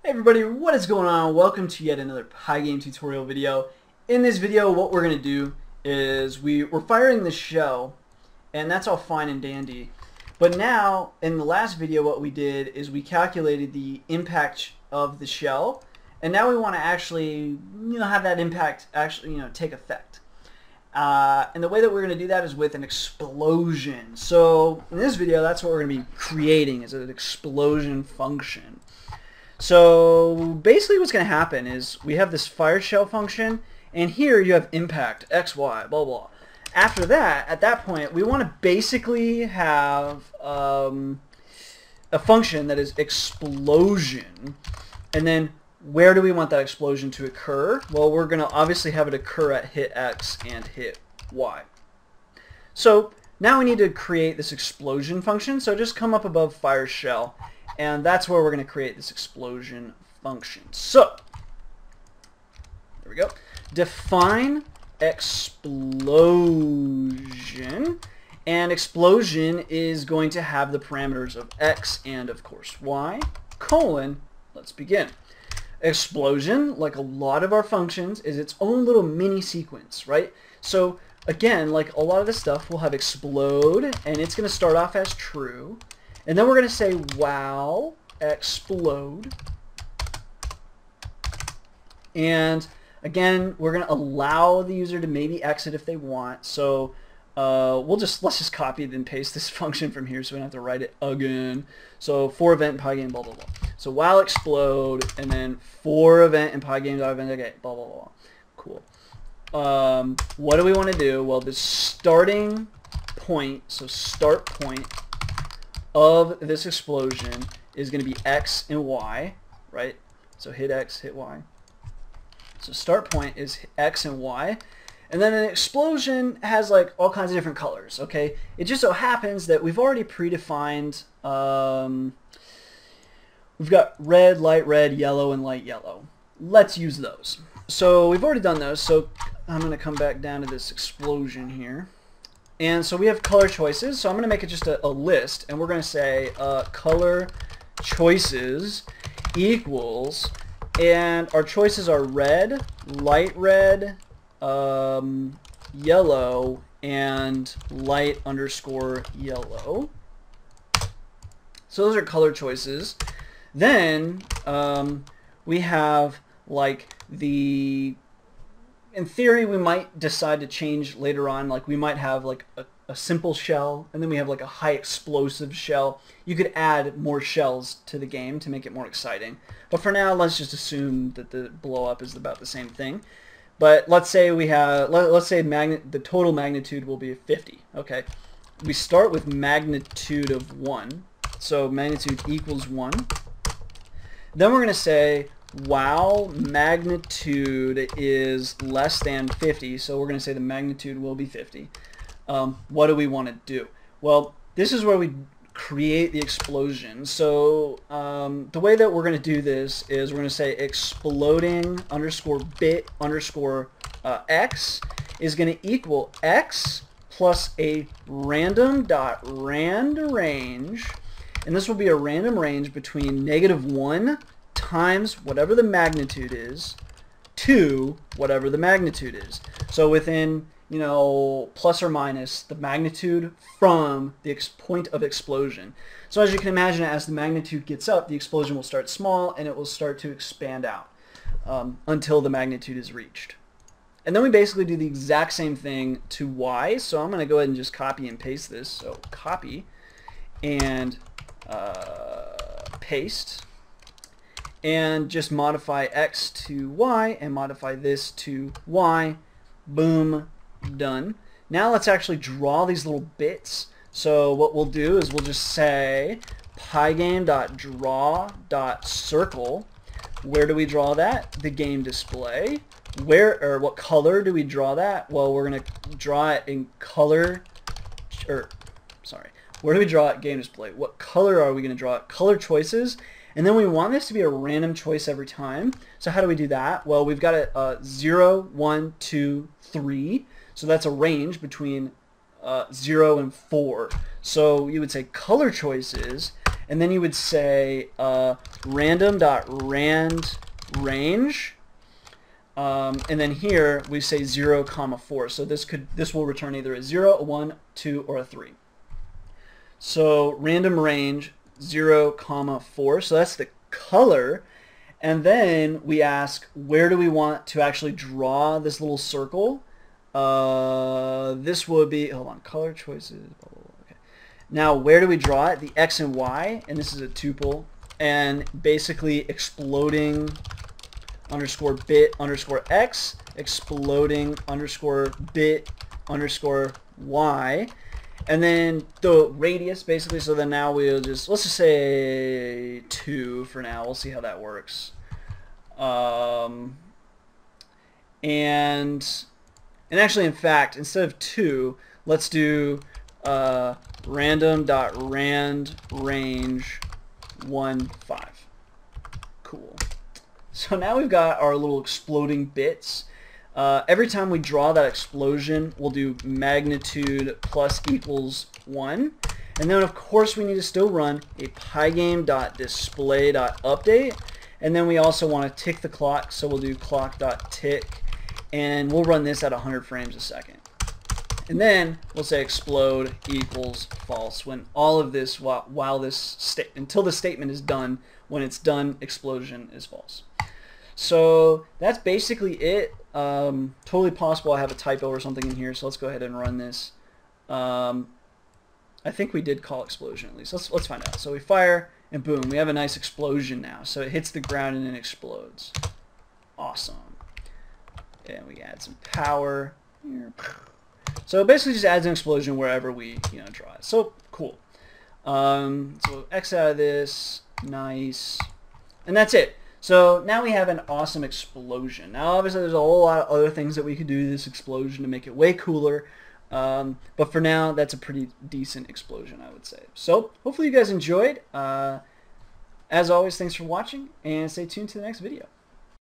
Hey everybody, what is going on? Welcome to yet another Pygame tutorial video. In this video, what we're going to do is we're firing the shell, and that's all fine and dandy. But now, in the last video, what we did is we calculated the impact of the shell, and now we want to actually, have that impact actually, take effect. And the way that we're going to do that is with an explosion. So in this video, that's what we're going to be creating, is an explosion function. So basically what's going to happen is we have this fire shell function, and here you have impact, x, y, blah, blah. After that, at that point, we want to basically have a function that is explosion. And then where do we want that explosion to occur? Well, we're going to obviously have it occur at hit x and hit y. So now we need to create this explosion function. So just come up above fire shell, and that's where we're going to create this explosion function. So, there we go. Define explosion, and explosion is going to have the parameters of x and, of course, y, colon, let's begin. Explosion, like a lot of our functions, is its own little mini sequence, right? So, again, like a lot of this stuff, we'll have explode, and it's going to start off as true. And then we're going to say wow, explode. And again, we're going to allow the user to maybe exit if they want. So let's just copy and paste this function from here so we don't have to write it again. So for event in Pygame, blah, blah, blah. So while explode, and then for event in Pygame.event, okay, blah, blah, blah. Cool. What do we want to do? Well, the starting point, so start point of this explosion is going to be x and y, right? So hit x, hit y. So start point is x and y. And then an explosion has like all kinds of different colors, okay? It just so happens that we've already predefined, we've got red, yellow, and light yellow. Let's use those. So we've already done those, so I'm going to come back down to this explosion here. And so we have color choices, so I'm going to make it just a list, and we're going to say color choices equals, and our choices are red, light red, yellow, and light underscore yellow. So those are color choices. Then we have like in theory, we might decide to change later on. Like we might have like a simple shell, and then we have like a high explosive shell. You could add more shells to the game to make it more exciting. But for now, let's just assume that the blow up is about the same thing. But let's say we have, let's say the total magnitude will be 50. Okay, we start with magnitude of 1. So magnitude equals 1. Then we're going to say while magnitude is less than 50, so we're going to say the magnitude will be 50. What do we want to do? Well, this is where we create the explosion. So the way that we're going to do this is we're going to say exploding underscore bit underscore x is going to equal x plus a random dot rand range, and this will be a random range between -1 times whatever the magnitude is to whatever the magnitude is. So within, plus or minus the magnitude from the point of explosion. So as you can imagine, as the magnitude gets up, the explosion will start small and it will start to expand out until the magnitude is reached. And then we basically do the exact same thing to y. So I'm going to go ahead and just copy and paste this. So copy and paste. And just modify x to y and modify this to y. Boom, done. Now let's actually draw these little bits. So what we'll do is we'll just say pygame.draw.circle. Where do we draw that? The game display. What color do we draw that? Well, we're going to draw it in color, where do we draw it? Game display. What color are we going to draw it? Color choices. And then we want this to be a random choice every time. So how do we do that? Well, we've got it 0, 1, 2, 3. So that's a range between 0 and 4. So you would say color choices, and then you would say random.rand_range, and then here we say 0, 4. So this will return either a 0, a 1, 2, or a 3. So random range 0, 4. So that's the color. And then we ask, where do we want to actually draw this little circle? This would be, hold on, color choices. Blah, blah, blah. Okay. Now, where do we draw it? The X and Y, and this is a tuple, and basically exploding _ bit _ X, exploding _ bit _ Y, and then the radius basically. So then now we'll just, let's just say 2 for now. We'll see how that works. And actually, in fact, instead of 2, let's do random.rand_range 15. Cool. So now we've got our little exploding bits. Every time we draw that explosion, we'll do magnitude plus equals 1. And then, of course, we need to still run a pygame.display.update. And then we also want to tick the clock, so we'll do clock.tick. And we'll run this at 100 frames a second. And then we'll say explode equals false when all of this, while this until the statement is done. When it's done, explosion is false. So that's basically it. Totally possible I have a typo or something in here, so let's go ahead and run this. I think we did call explosion at least. Let's find out. So we fire, and boom, we have a nice explosion now. So it hits the ground and then explodes. Awesome. And we add some power here. So it basically just adds an explosion wherever we draw it. So cool. So X out of this. Nice. And that's it. So now we have an awesome explosion. Now obviously there's a whole lot of other things that we could do to this explosion to make it way cooler. But for now, that's a pretty decent explosion, I would say. So hopefully you guys enjoyed. As always, thanks for watching, and stay tuned to the next video.